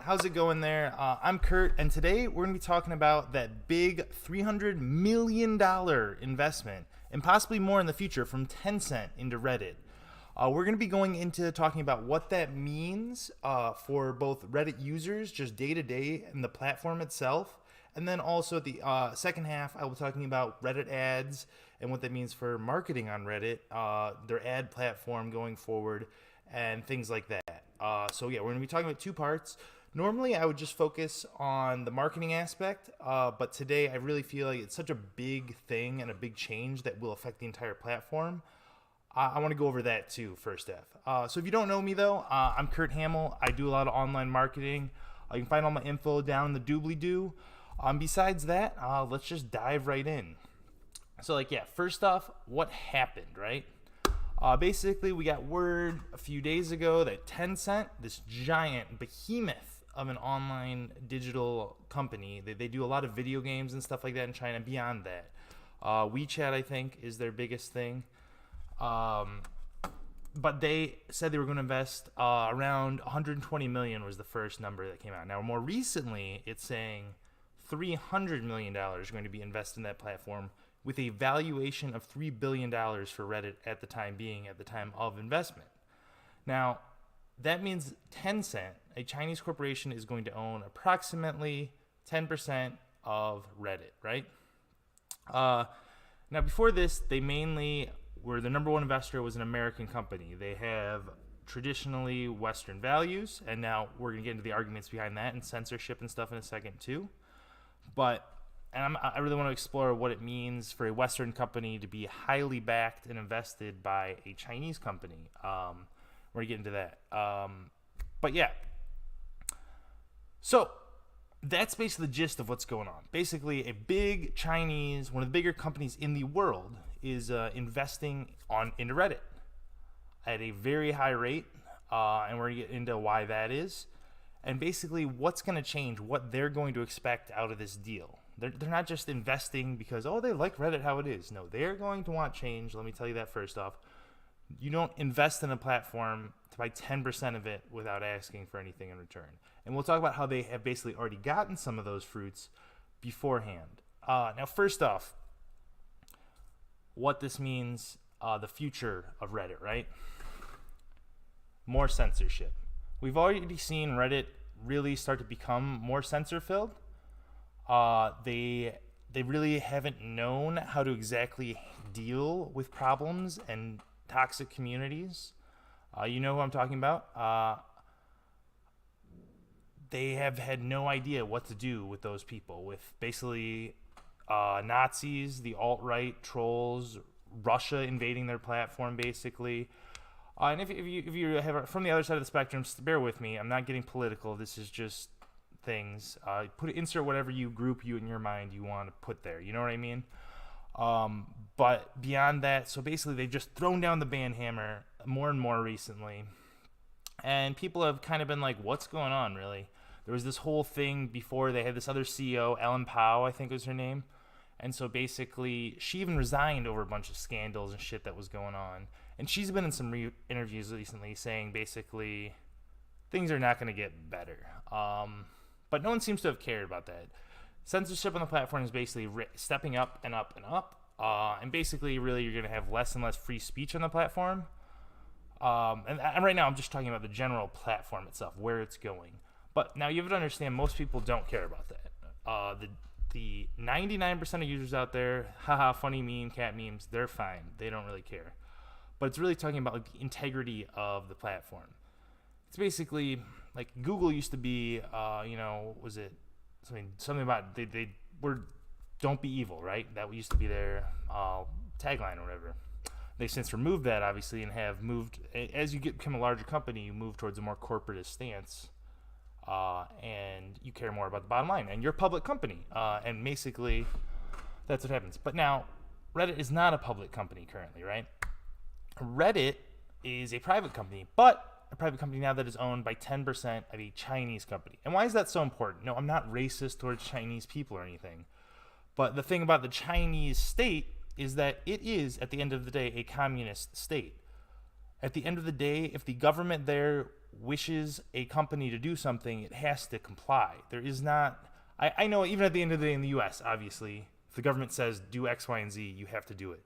how's it going there? I'm Kurt, and today we're going to be talking about that big $300 million investment, and possibly more in the future, from Tencent into Reddit. We're going to be going into talking about what that means for both Reddit users, just day to day, and the platform itself. And then also at the second half, I will be talking about Reddit ads and what that means for marketing on Reddit, their ad platform going forward, and things like that. So yeah, we're going to be talking about two parts. Normally, I would just focus on the marketing aspect, but today I really feel like it's such a big thing and a big change that will affect the entire platform. I want to go over that too, first F. So if you don't know me though, I'm Kurt Hamel. I do a lot of online marketing. You can find all my info down in the doobly-doo. Besides that, let's just dive right in. So first off, what happened, right? Basically, we got word a few days ago that Tencent, this giant behemoth of an online digital company, they do a lot of video games and stuff like that in China. Beyond that, WeChat, I think, is their biggest thing. But they said they were going to invest around 120 million was the first number that came out. Now, more recently, it's saying $300 million is going to be invested in that platform, with a valuation of $3 billion for Reddit at the time of investment. Now, that means Tencent, a Chinese corporation, is going to own approximately 10% of Reddit, right? Now, before this, they mainly were the number one investor was an American company. They have traditionally Western values, and now we're going to get into the arguments behind that and censorship and stuff in a second too. And I really want to explore what it means for a Western company to be highly backed and invested by a Chinese company. We're going to get into that. But yeah. So that's basically the gist of what's going on. Basically, a big Chinese, one of the bigger companies in the world, is investing into Reddit at a very high rate. And we're going to get into why that is. And basically what's going to change, what they're going to expect out of this deal. They're not just investing because, they like Reddit how it is. No, they're going to want change. Let me tell you that first off. You don't invest in a platform to buy 10% of it without asking for anything in return. And we'll talk about how they have basically already gotten some of those fruits beforehand. Now, first off, what this means, the future of Reddit, right? More censorship. We've already seen Reddit really start to become more censor-filled. They really haven't known how to exactly deal with problems and toxic communities. You know who I'm talking about. They have had no idea what to do with those people, with basically Nazis, the alt-right, trolls, Russia invading their platform, basically. And if you have from the other side of the spectrum, bear with me. I'm not getting political. This is just things. Insert whatever group you in your mind you want to put there. You know what I mean? But beyond that, so basically they've just thrown down the ban hammer more and more recently. And people have kind of been like, what's going on, really? There was this whole thing before. They had this other CEO, Ellen Pao, I think was her name. And so basically, she even resigned over a bunch of scandals and shit that was going on. And she's been in some interviews recently saying basically things are not going to get better. But no one seems to have cared about that. Censorship on the platform is basically stepping up and up and up. And basically, really, you're going to have less and less free speech on the platform. And right now, I'm just talking about the general platform itself, where it's going. But now you have to understand, most people don't care about that. The 99% of users out there, haha, funny meme, cat memes, they're fine. They don't really care. But it's really talking about the integrity of the platform. It's basically like Google used to be, was it something about they were don't be evil, right? That used to be their tagline or whatever. They've since removed that, obviously, and have moved, as you become a larger company, you move towards a more corporatist stance. And you care more about the bottom line, and you're a public company, and basically that's what happens. But now Reddit is not a public company currently, right? Reddit is a private company, but a private company now that is owned by 10% of a Chinese company. And why is that so important? No, I'm not racist towards Chinese people or anything, but the thing about the Chinese state is that it is, at the end of the day, a communist state. At the end of the day, if the government there wishes a company to do something, it has to comply. There is not, I know even at the end of the day in the US, obviously, if the government says do X, Y, and Z, you have to do it.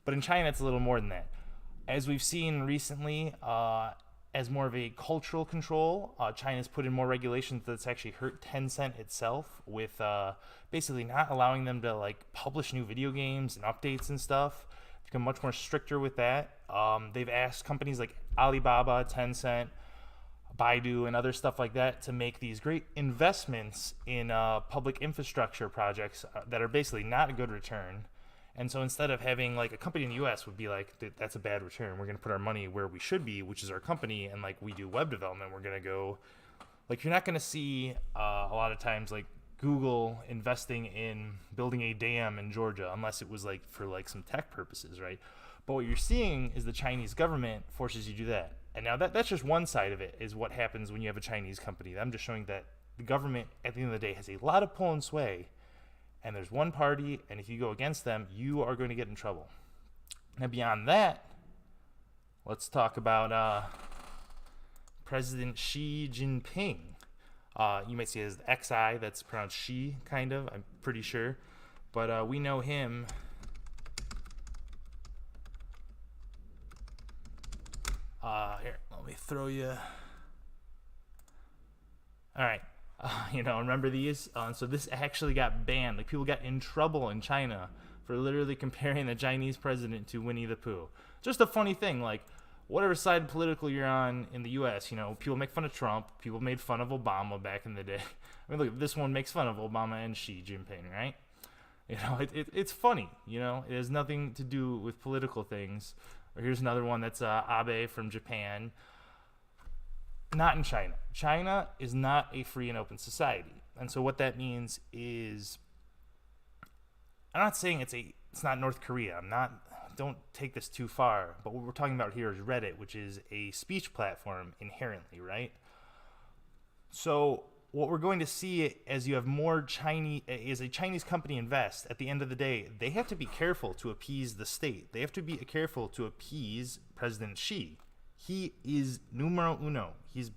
But in China, it's a little more than that. As we've seen recently, as more of a cultural control, China's put in more regulations that's actually hurt Tencent itself with basically not allowing them to like publish new video games and updates and stuff. Become much more stricter with that. They've asked companies like Alibaba, Tencent, Baidu, and other stuff like that to make these great investments in public infrastructure projects that are basically not a good return. And so instead of having like a company in the US would be like, that's a bad return. We're going to put our money where we should be, which is our company. And like we do web development, we're going to go, like you're not going to see a lot of times like Google investing in building a dam in Georgia unless it was like for like some tech purposes, right? But what you're seeing is the Chinese government forces you to do that. And now that's just one side of it, is what happens when you have a Chinese company. I'm just showing that the government at the end of the day has a lot of pull and sway. And there's one party, and if you go against them, you are going to get in trouble. Now, beyond that, let's talk about President Xi Jinping. You might see it as XI, that's pronounced Xi, kind of, I'm pretty sure. But we know him. Here, let me throw you. All right. Remember these? So this actually got banned. Like, people got in trouble in China for literally comparing the Chinese president to Winnie the Pooh. Just a funny thing, like, whatever side political you're on in the U.S., people make fun of Trump. People made fun of Obama back in the day. I mean, look, this one makes fun of Obama and Xi Jinping, right? It's funny, It has nothing to do with political things. Or here's another one that's Abe from Japan. Not in China. China is not a free and open society. And so what that means is, I'm not saying it's not North Korea. Don't take this too far. But what we're talking about here is Reddit, which is a speech platform inherently, right? So what we're going to see as you have more Chinese, as a Chinese company invest, at the end of the day, they have to be careful to appease the state. They have to be careful to appease President Xi. He is numero uno. He's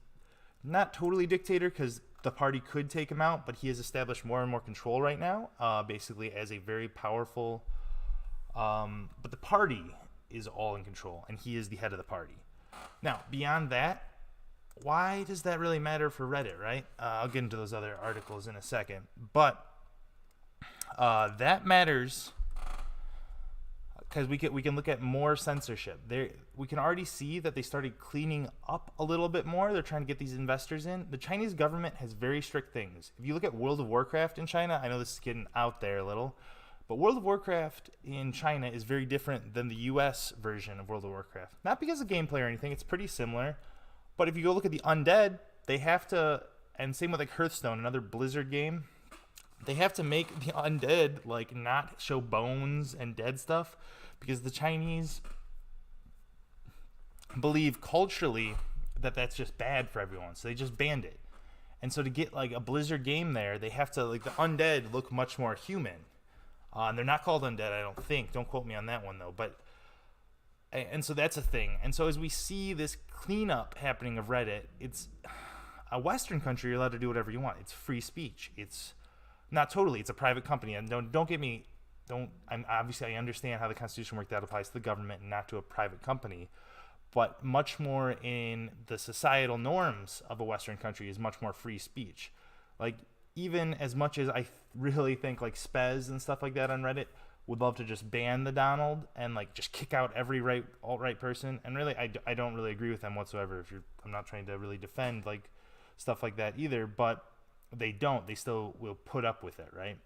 not totally dictator because the party could take him out, but he has established more and more control right now, basically as a very powerful, but the party is all in control, and he is the head of the party. Now, beyond that, why does that really matter for Reddit, right? I'll get into those other articles in a second, but that matters because we can look at more censorship. We can already see that they started cleaning up a little bit more. They're trying to get these investors in. The Chinese government has very strict things. If you look at World of Warcraft in China, I know this is getting out there a little, but World of Warcraft in China is very different than the US version of World of Warcraft. Not because of gameplay or anything, it's pretty similar. But if you go look at the undead, they have to, and same with like Hearthstone, another Blizzard game, they have to make the undead like not show bones and dead stuff because the Chinese believe culturally that that's just bad for everyone. So they just banned it. And so to get like a Blizzard game there, they have to, like, the undead look much more human. And they're not called undead, I don't think. Don't quote me on that one though. And so that's a thing. And so as we see this cleanup happening of Reddit, it's a Western country. You're allowed to do whatever you want. It's free speech. It's not totally. It's a private company. And don't get me. Obviously I understand how the Constitution worked. That applies to the government and not to a private company. But much more in the societal norms of a Western country is much more free speech. Like, even as much as I really think like Spez and stuff like that on Reddit would love to just ban the Donald and like just kick out every alt-right person, and really I don't really agree with them whatsoever. I'm not trying to really defend like stuff like that either, but they still will put up with it, right?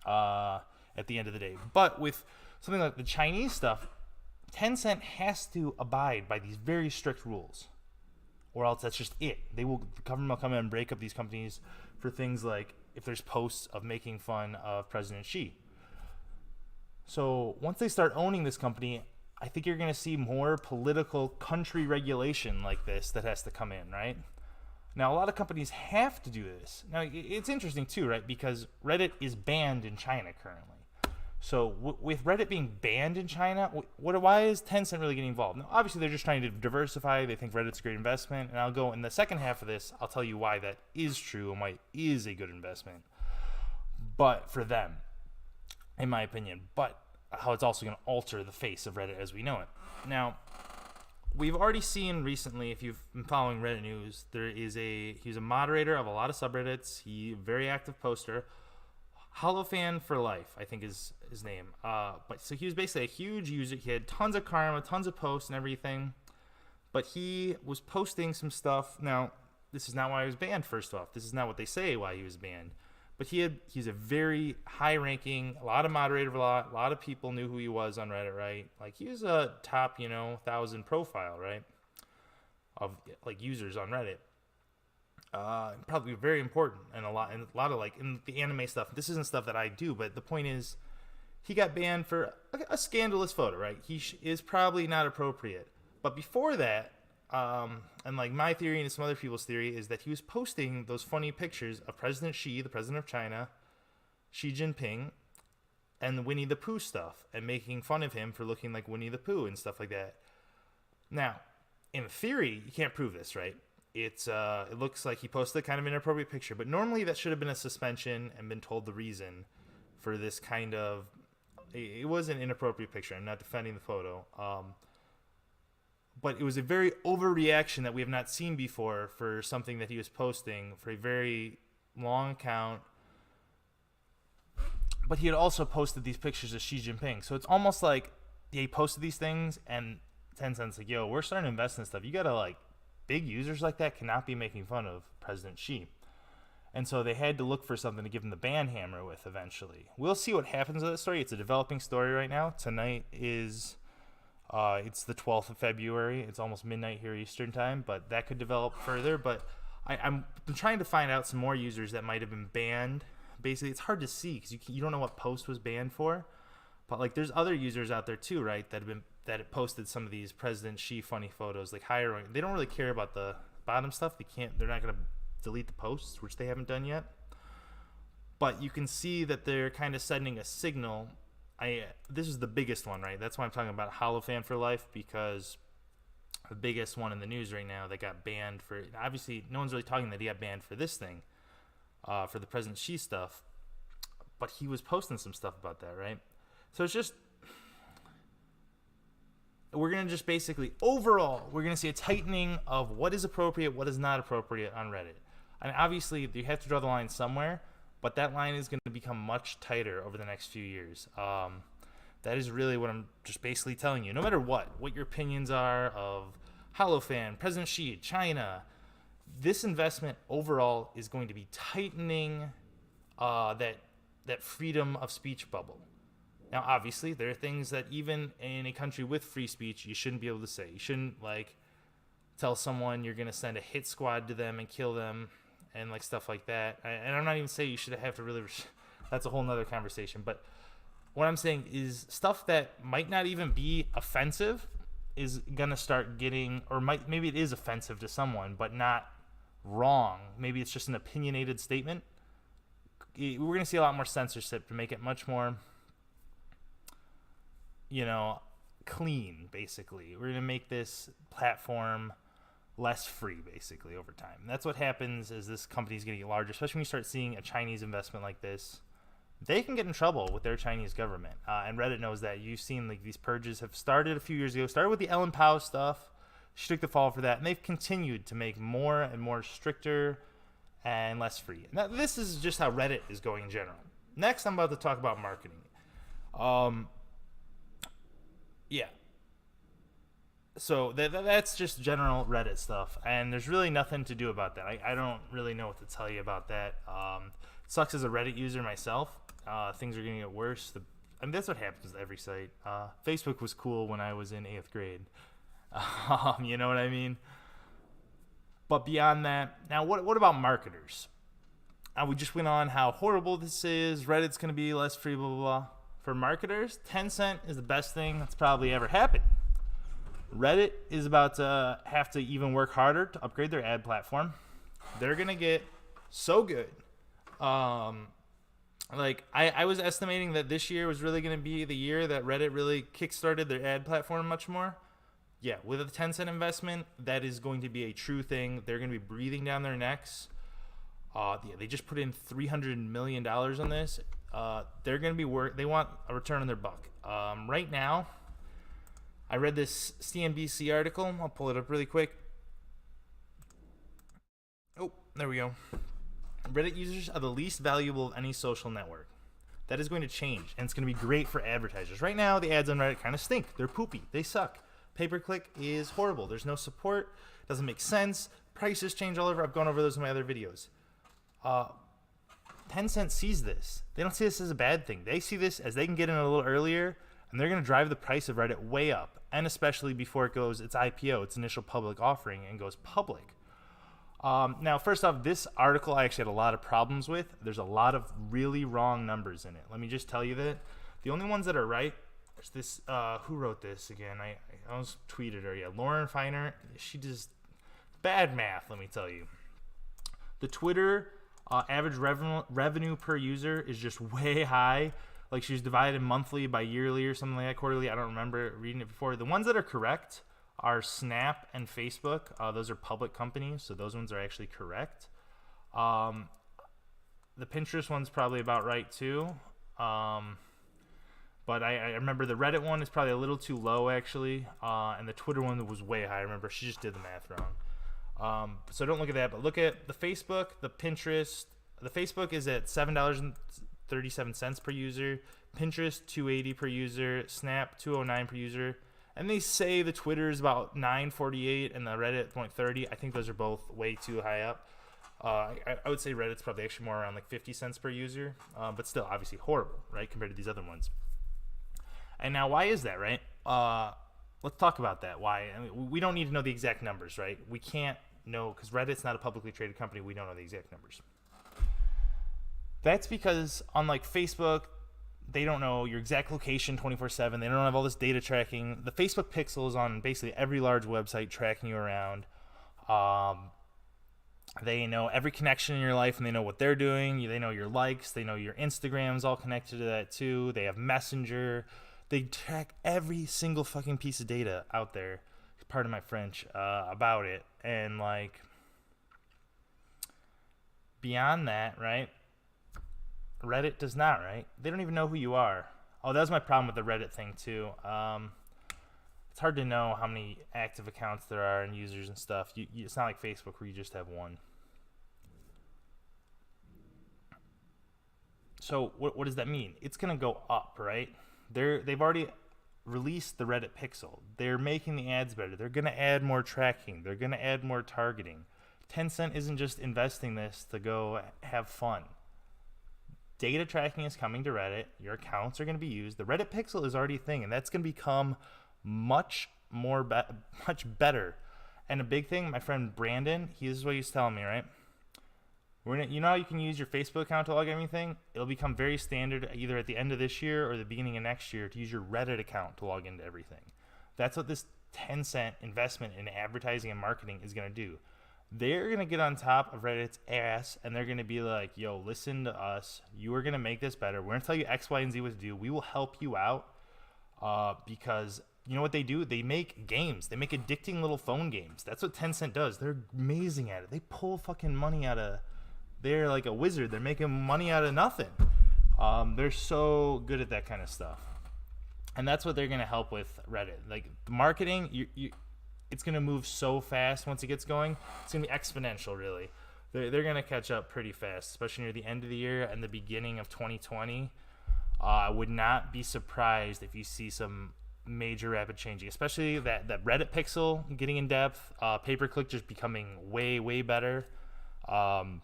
At the end of the day. But with something like the Chinese stuff, Tencent has to abide by these very strict rules, or else that's just it. The government will come in and break up these companies for things like if there's posts of making fun of President Xi. So once they start owning this company, I think you're going to see more political country regulation like this that has to come in, right? Now, a lot of companies have to do this. Now, it's interesting too, right? Because Reddit is banned in China currently. So with Reddit being banned in China, why is Tencent really getting involved? Now, obviously, they're just trying to diversify. They think Reddit's a great investment. And I'll go in the second half of this, I'll tell you why that is true and why it is a good investment. But for them, in my opinion, but how it's also going to alter the face of Reddit as we know it. Now, we've already seen recently, if you've been following Reddit news, he's a moderator of a lot of subreddits. He's a very active poster. Holofan for life, I think is his name. But so he was basically a huge user. He had tons of karma, tons of posts and everything. But he was posting some stuff. Now, this is not why he was banned, first off. This is not what they say why he was banned. But he's a very high-ranking, a lot of moderator, a lot of people knew who he was on Reddit, right? Like, he was a top, 1,000 profile, right? Of, like, users on Reddit. Probably very important and a lot of like in the anime stuff. This isn't stuff that I do, but the point is, he got banned for a scandalous photo, right? He is probably not appropriate. But before that, and like my theory and some other people's theory is that he was posting those funny pictures of President Xi, the president of China, Xi Jinping, and the Winnie the Pooh stuff, and making fun of him for looking like Winnie the Pooh and stuff like that. Now, in theory, you can't prove this, right? It looks like he posted kind of an inappropriate picture, but normally that should have been a suspension and been told the reason for this kind of. It was an inappropriate picture. I'm not defending the photo, but it was a very overreaction that we have not seen before for something that he was posting for a very long account. But he had also posted these pictures of Xi Jinping, so it's almost like he posted these things, and Tencent's like, "Yo, we're starting to invest in stuff. You gotta like." Big users like that cannot be making fun of President Xi. And so they had to look for something to give him the ban hammer with eventually. We'll see what happens with that story. It's a developing story right now. Tonight is, it's the 12th of February. It's almost midnight here Eastern time, but that could develop further. But I'm trying to find out some more users that might have been banned. Basically, it's hard to see because you don't know what post was banned for. But like, there's other users out there too, right, that have posted some of these President Xi funny photos, like hiring. They don't really care about the bottom stuff. They're not going to delete the posts, which they haven't done yet. But you can see that they're kind of sending a signal. This is the biggest one, right? That's why I'm talking about Holofan for life, because the biggest one in the news right now that got banned for. Obviously, no one's really talking that he got banned for this thing, for the President Xi stuff. But he was posting some stuff about that, right? So it's just. We're going to just basically, overall, we're going to see a tightening of what is appropriate, what is not appropriate on Reddit. And obviously, you have to draw the line somewhere, but that line is going to become much tighter over the next few years. That is really what I'm just basically telling you. No matter what your opinions are of Holofan, President Xi, China, this investment overall is going to be tightening that freedom of speech bubble. Now, obviously, there are things that even in a country with free speech, you shouldn't be able to say. You shouldn't, like, tell someone you're going to send a hit squad to them and kill them and, like, stuff like that. And I'm not even saying you should have to really... That's a whole nother conversation. But what I'm saying is stuff that might not even be offensive is going to start getting... Or maybe it is offensive to someone, but not wrong. Maybe it's just an opinionated statement. We're going to see a lot more censorship to make it much more... clean, basically. We're going to make this platform less free, basically, over time. And that's what happens as this company is getting larger, especially when you start seeing a Chinese investment like this. They can get in trouble with their Chinese government. And Reddit knows that. You've seen like these purges have started a few years ago. Started with the Ellen Pao stuff. She took the fall for that. And they've continued to make more and more stricter and less free. Now, this is just how Reddit is going in general. Next, I'm about to talk about marketing. Yeah. So that's just general Reddit stuff, and there's really nothing to do about that. I don't really know what to tell you about that. It sucks as a Reddit user myself. Things are going to get worse. That's what happens with every site. Facebook was cool when I was in 8th grade. You know what I mean? But beyond that, now what about marketers? We just went on how horrible this is. Reddit's going to be less free, blah, blah, blah. For marketers, Tencent is the best thing that's probably ever happened. Reddit is about to have to even work harder to upgrade their ad platform. They're going to get so good. Like I was estimating that this year was really going to be the year that Reddit really kickstarted their ad platform much more. Yeah, with a Tencent investment, that is going to be a true thing. They're going to be breathing down their necks. Yeah, they just put in $300 million on this. They're going to be They want a return on their buck. Right now, I read this CNBC article. I'll pull it up really quick. Oh, there we go. Reddit users are the least valuable of any social network. That is going to change, and it's going to be great for advertisers. Right now, the ads on Reddit kind of stink. They're poopy. They suck. Pay-per-click is horrible. There's no support. Doesn't make sense. Prices change all over. I've gone over those in my other videos. Tencent sees this. They don't see this as a bad thing. They see this as they can get in a little earlier, and they're going to drive the price of Reddit way up, and especially before it goes its IPO, its initial public offering, and goes public. Now, first off, this article I actually had a lot of problems with. There's a lot of really wrong numbers in it. Let me just tell you that. The only ones that are right, there's this, who wrote this again? I almost tweeted her. Yeah, Lauren Feiner. She does bad math, let me tell you. The Twitter average revenue per user is just way high. Like she's divided monthly by yearly or something like that, quarterly. I don't remember reading it before. The ones that are correct are Snap and Facebook. Those are public companies, so those ones are actually correct. The Pinterest one's probably about right too. But I remember the Reddit one is probably a little too low actually, and the Twitter one was way high. I remember she just did the math wrong. So don't look at that, but look at the Facebook, the Pinterest. The Facebook is at $7.37 per user. Pinterest $2.80 per user. Snap $2.09 per user. And they say the Twitter is about $9.48 and the Reddit $0.30. I think those are both way too high up. I would say Reddit's probably actually more around like 50 cents per user, but still obviously horrible, right, compared to these other ones. And now why is that, right? Let's talk about that. Why? I mean, we don't need to know the exact numbers, right? We can't know because Reddit's not a publicly traded company. We don't know the exact numbers. That's because unlike Facebook, they don't know your exact location 24/7. They don't have all this data tracking. The Facebook pixel is on basically every large website tracking you around. They know every connection in your life, and they know what they're doing. They know your likes. They know your Instagram's all connected to that too. They have Messenger. They track every single fucking piece of data out there, pardon my French, about it. And like beyond that, right? Reddit does not, right? They don't even know who you are. Oh, that was my problem with the Reddit thing too. It's hard to know how many active accounts there are and users and stuff. It's not like Facebook where you just have one. So what does that mean? It's gonna go up, right? They've already released the Reddit Pixel. They're making the ads better. They're gonna add more tracking. They're gonna add more targeting. Tencent isn't just investing this to go have fun. Data tracking is coming to Reddit. Your accounts are going to be used. The Reddit Pixel is already a thing, and that's going to become much better. And a big thing, my friend Brandon, this is what he's telling me, right? You know how you can use your Facebook account to log anything? It'll become very standard either at the end of this year or the beginning of next year to use your Reddit account to log into everything. That's what this Tencent investment in advertising and marketing is going to do. They're going to get on top of Reddit's ass, and they're going to be like, yo, listen to us. You are going to make this better. We're going to tell you X, Y, and Z what to do. We will help you out because you know what they do? They make games. They make addicting little phone games. That's what Tencent does. They're amazing at it. They pull fucking money out of – they're like a wizard. They're making money out of nothing. They're so good at that kind of stuff. And that's what they're going to help with Reddit. Like the marketing, it's going to move so fast once it gets going. It's going to be exponential, really. They're going to catch up pretty fast, especially near the end of the year and the beginning of 2020. I would not be surprised if you see some major rapid changing, especially that Reddit Pixel getting in depth, pay-per-click just becoming way, way better, and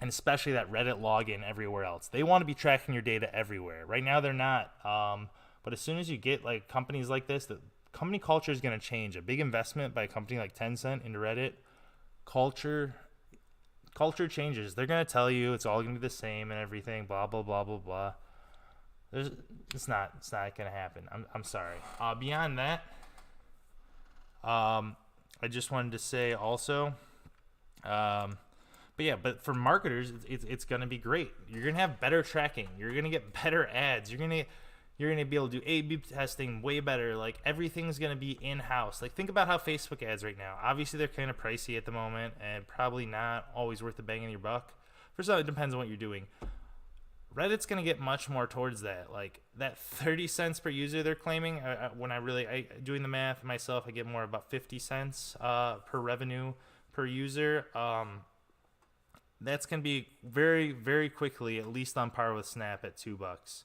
especially that Reddit login everywhere else. They want to be tracking your data everywhere. Right now they're not, but as soon as you get like companies like this, the company culture is going to change. A big investment by a company like Tencent into Reddit, culture changes. They're going to tell you it's all going to be the same and everything, blah, blah, blah, blah, blah. It's not going to happen. I'm sorry. Beyond that, I just wanted to say also, But yeah, but for marketers, it's going to be great. You're going to have better tracking. You're going to get better ads. You're gonna be able to do A/B testing way better. Like everything's gonna be in house. Like think about how Facebook ads right now. Obviously they're kind of pricey at the moment and probably not always worth the bang in your buck. For some, it depends on what you're doing. Reddit's gonna get much more towards that. Like that 30 cents per user they're claiming. When I doing the math myself, I get more about 50 cents per revenue per user. That's gonna be very, very quickly at least on par with Snap at $2.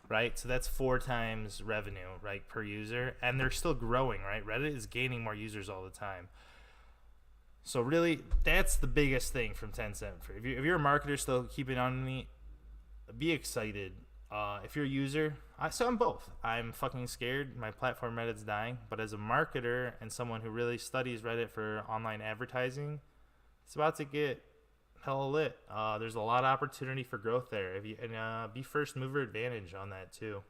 Right, so that's 4 times revenue, right, per user, and they're still growing, right? Reddit is gaining more users all the time. So really, that's the biggest thing from Tencent. If you're a marketer still keeping on me, be excited. If you're a user, so I'm both. I'm fucking scared. My platform Reddit's dying, but as a marketer and someone who really studies Reddit for online advertising, it's about to get hella lit. There's a lot of opportunity for growth there. Be first mover advantage on that too.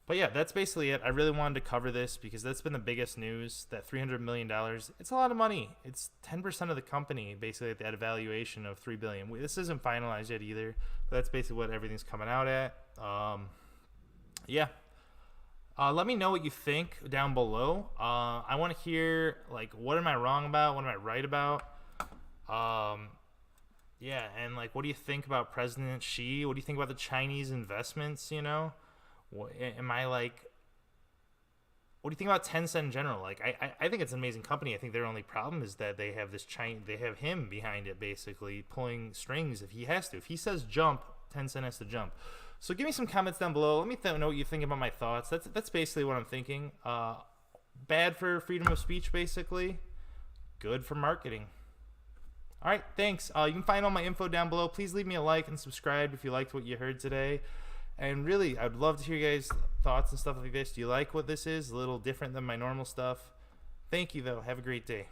But yeah, that's basically it. I really wanted to cover this because that's been the biggest news. That $300 million, it's a lot of money. It's 10% of the company basically at that valuation of $3 billion. This isn't finalized yet either, but that's basically what everything's coming out at. Yeah. Let me know what you think down below. I want to hear like what am I wrong about? What am I right about? Yeah, and like, what do you think about President Xi? What do you think about the Chinese investments? You know, what do you think about Tencent in general? Like, I think it's an amazing company. I think their only problem is that they have they have him behind it, basically pulling strings if he has to. If he says jump, Tencent has to jump. So give me some comments down below. Let me know what you think about my thoughts. That's basically what I'm thinking. Bad for freedom of speech, basically. Good for marketing. All right, thanks. You can find all my info down below. Please leave me a like and subscribe if you liked what you heard today. And really, I'd love to hear you guys' thoughts and stuff like this. Do you like what this is? A little different than my normal stuff. Thank you, though. Have a great day.